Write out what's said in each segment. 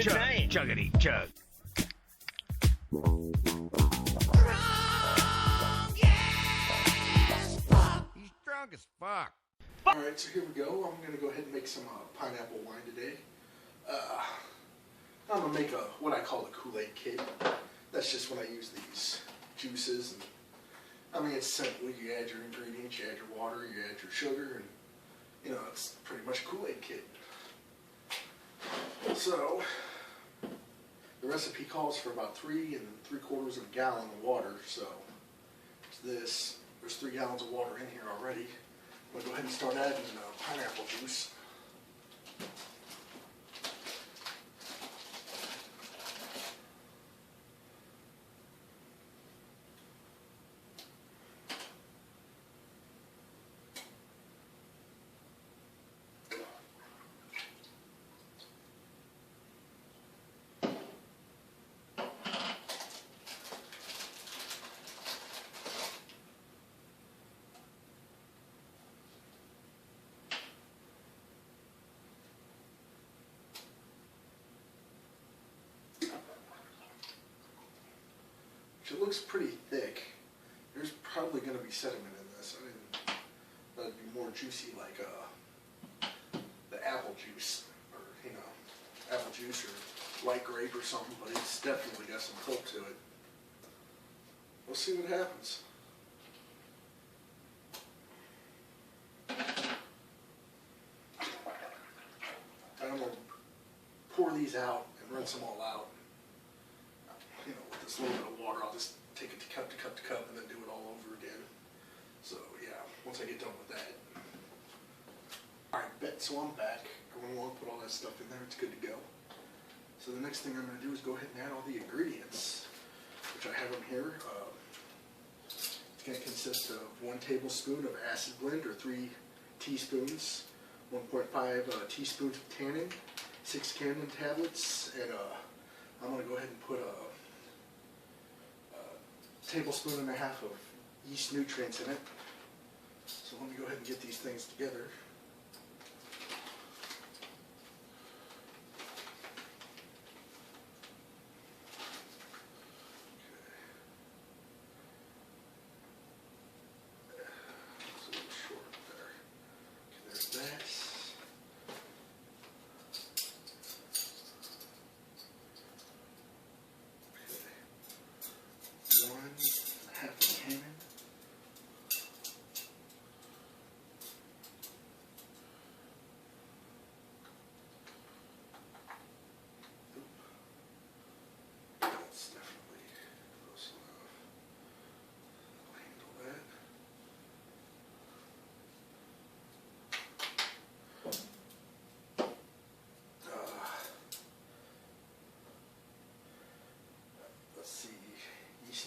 Good night. Chuggity chug. He's drunk as fuck. Alright, so here we go. I'm going to go ahead and make some pineapple wine today. I'm going to make what I call a Kool-Aid kit. That's just when I use these juices. And I mean, it's simple. You add your ingredients, you add your water, you add your sugar, and you know, it's pretty much a Kool-Aid kit. So, the recipe calls for about 3 3/4 of a gallon of water. So, there's 3 gallons of water in here already. I'm going to go ahead and start adding pineapple juice. It looks pretty thick. There's probably going to be sediment in this. I didn't. That'd be more juicy, like the apple juice, or apple juice or white grape or something. But it's definitely got some coke to it. We'll see what happens. I'm gonna pour these out and rinse them all out. With this little bit of water, I'll just take it to cup to cup to cup and then do it all over again. So yeah, once I get done with that. Alright, so I'm back. I went along, put all that stuff in there, it's good to go. So the next thing I'm going to do is go ahead and add all the ingredients, which I have them here. It's going to consist of 1 tablespoon of acid blend, or 3 teaspoons, 1.5 teaspoons of tannin, 6 Camden tablets, and I'm going to go ahead and put a tablespoon and a half of yeast nutrients in it. So let me go ahead and get these things together. It's a little short there. Okay, there's that.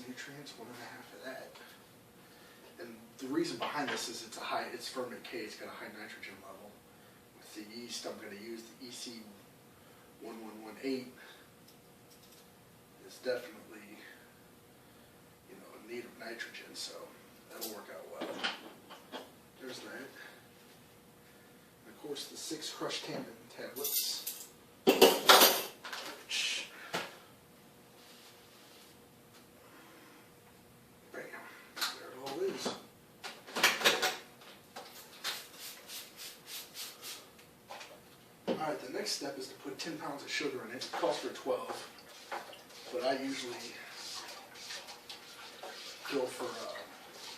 Nutrients, 1.5 of that. And the reason behind this is it's fermented K, it's got a high nitrogen level. With the yeast, I'm going to use the EC1118. It's definitely, in need of nitrogen, so that'll work out well. There's that. And of course, the 6 crushed tannin tablets. Alright, the next step is to put 10 pounds of sugar in it. It calls for 12, but I usually go for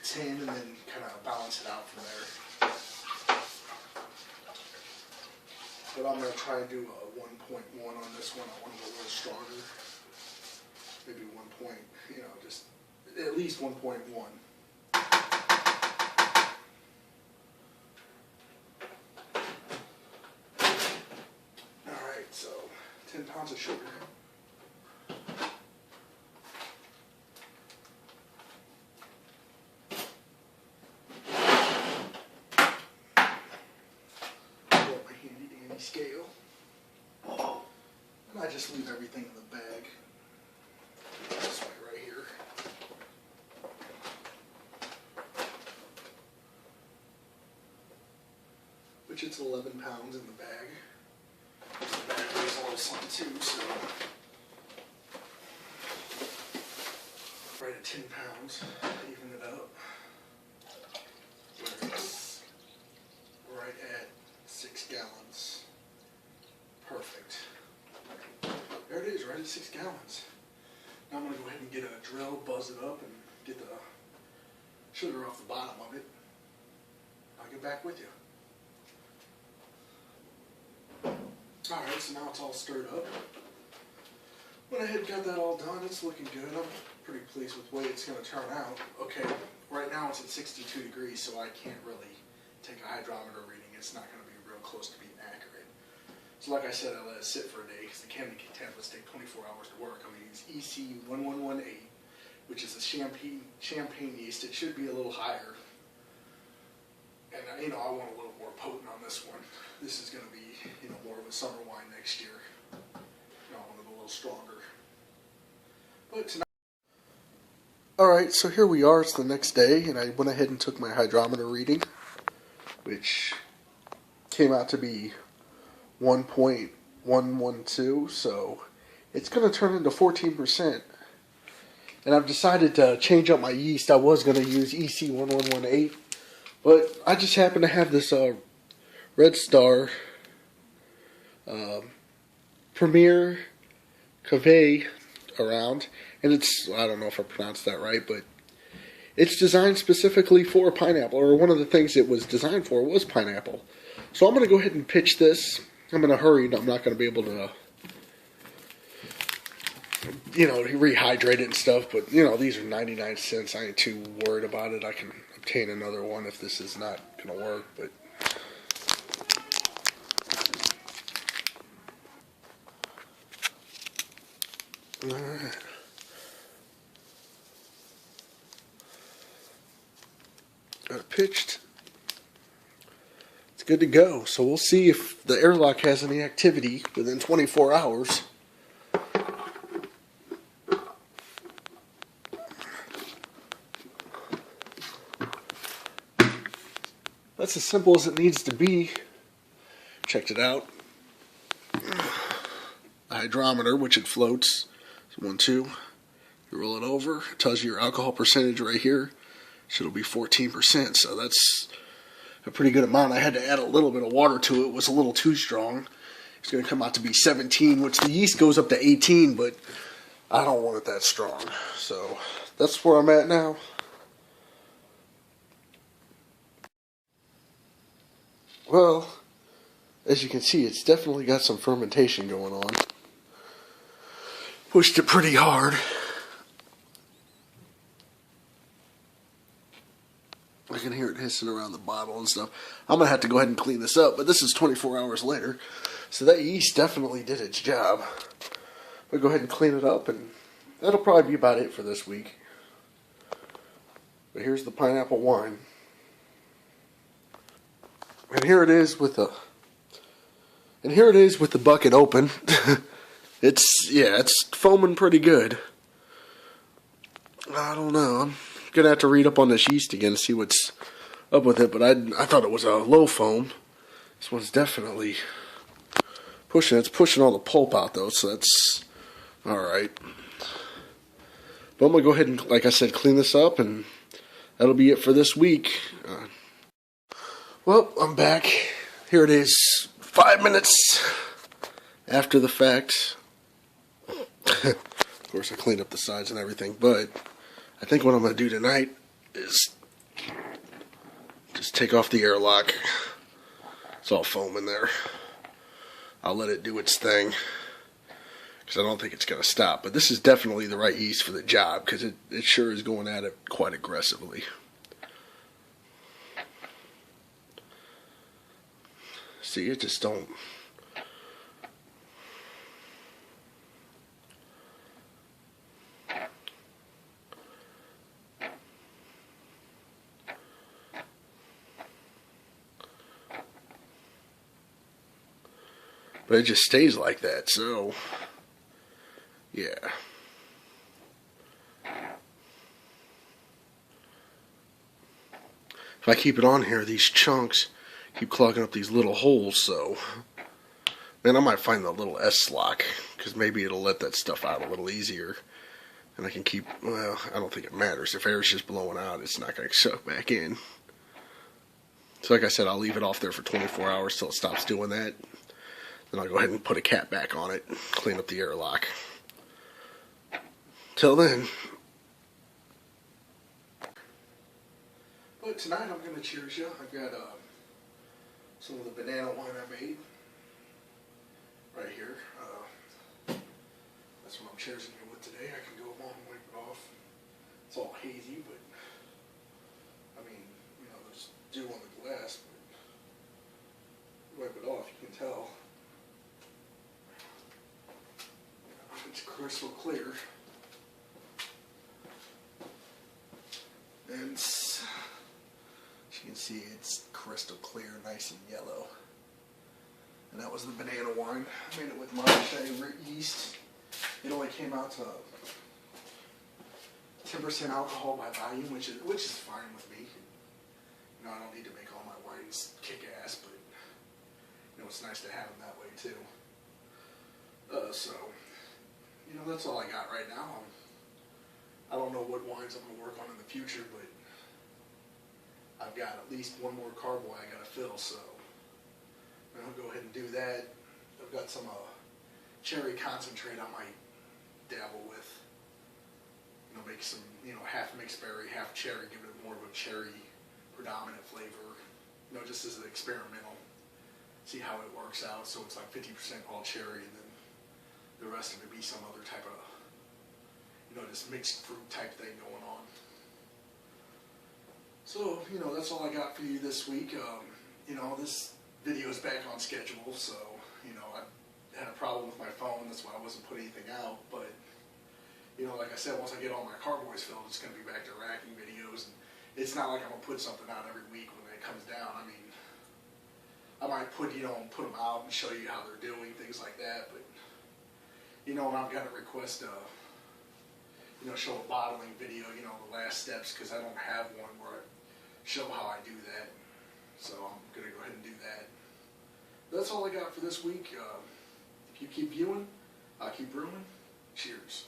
10 and then kind of balance it out from there. But I'm going to try and do a 1.1 on this one. I want to go a little stronger. Maybe 1 point, just at least 1.1. So, 10 pounds of sugar. Pull up my handy dandy scale. And I just leave everything in the bag. This way right here. Which it's 11 pounds in the bag. The bag weighs a little something too, so 36 gallons. Now I'm going to go ahead and get a drill, buzz it up, and get the sugar off the bottom of it. I'll get back with you. Alright, so now it's all stirred up. Went ahead and got that all done. It's looking good. I'm pretty pleased with the way it's going to turn out. Okay, right now it's at 62 degrees, so I can't really take a hydrometer reading. It's not going to be real close to being accurate. So like I said, I let it sit for a day because the chemical tablets take 24 hours to work. I'm going to use EC1118, which is a champagne yeast. It should be a little higher. And I want a little more potent on this one. This is going to be, more of a summer wine next year. I want it a little stronger. But tonight. Alright, so here we are. It's the next day, and I went ahead and took my hydrometer reading, which came out to be 1.112, so it's going to turn into 14%. And I've decided to change up my yeast. I was going to use EC1118, but I just happen to have this Red Star Premier Cuvée around, and it's, I don't know if I pronounced that right, but it's designed specifically for pineapple, or one of the things it was designed for was pineapple. So I'm going to go ahead and pitch this. I'm in a hurry. I'm not going to be able to, rehydrate it and stuff, but, these are 99 cents. I ain't too worried about it. I can obtain another one if this is not going to work, but... Alright. Got it pitched. It's good to go. So we'll see if the airlock has any activity within 24 hours. That's as simple as it needs to be. Checked it out. The hydrometer, which it floats. 1, 2. You roll it over. It tells you your alcohol percentage right here. It'll be 14%, so that's a pretty good amount. I had to add a little bit of water to it. It was a little too strong. It's going to come out to be 17, which the yeast goes up to 18, but I don't want it that strong. So that's where I'm at now. Well, as you can see, it's definitely got some fermentation going on. Pushed it pretty hard. I can hear it hissing around the bottle and stuff. I'm going to have to go ahead and clean this up, but this is 24 hours later, so that yeast definitely did its job. I'll go ahead and clean it up, and that'll probably be about it for this week. But here's the pineapple wine. And here it is with the bucket open. It's foaming pretty good. I don't know. I'm gonna have to read up on this yeast again to see what's up with it, but I thought it was a low foam. This one's definitely pushing. It's pushing all the pulp out though, so that's alright. But I'm gonna go ahead and, like I said, clean this up, and that'll be it for this week. Well, I'm back. Here it is, 5 minutes after the fact. Of course, I cleaned up the sides and everything, but I think what I'm going to do tonight is just take off the airlock. It's all foam in there. I'll let it do its thing, because I don't think it's going to stop. But this is definitely the right yeast for the job, because it sure is going at it quite aggressively. See, it just don't... But it just stays like that, so, yeah. If I keep it on here, these chunks keep clogging up these little holes, so, man, I might find the little S-lock, because maybe it'll let that stuff out a little easier, and I can keep, well, I don't think it matters. If air's just blowing out, it's not going to suck back in. So like I said, I'll leave it off there for 24 hours till it stops doing that. Then I'll go ahead and put a cap back on it, clean up the airlock. Till then. But tonight I'm going to cheers you. I've got some of the banana wine I made right here. That's what I'm cheersing you with today. I can go home and wipe it off. It's all hazy, but I mean, you know, there's dew on the glass, but wipe it off, you can tell. It's crystal clear. And as you can see, it's crystal clear, nice and yellow. And that was the banana wine. I made it with Monterey yeast. It only came out to 10% alcohol by volume, which is fine with me. You know, I don't need to make all my wines kick ass, but you know, it's nice to have them that way too. So, you know, that's all I got right now. I don't know what wines I'm going to work on in the future, but I've got at least one more carboy I got to fill, so I'll go ahead and do that. I've got some cherry concentrate I might dabble with. You know, make some, you know, half mixed berry, half cherry, give it more of a cherry predominant flavor. You know, just as an experimental, see how it works out. So it's like 50% all cherry, and then the rest of it be some other type of, you know, this mixed fruit type thing going on. So, you know, that's all I got for you this week. You know, this video is back on schedule, so, you know, I had a problem with my phone, that's why I wasn't putting anything out, but, you know, like I said, once I get all my carboys filled, it's going to be back to racking videos, and it's not like I'm going to put something out every week when it comes down. I mean, I might put, you know, put them out and show you how they're doing, things like that, but, you know, when I've got to request you know, show a bottling video, you know, the last steps, because I don't have one where I show how I do that. So I'm going to go ahead and do that. That's all I got for this week. If you keep viewing, I'll keep brewing. Cheers.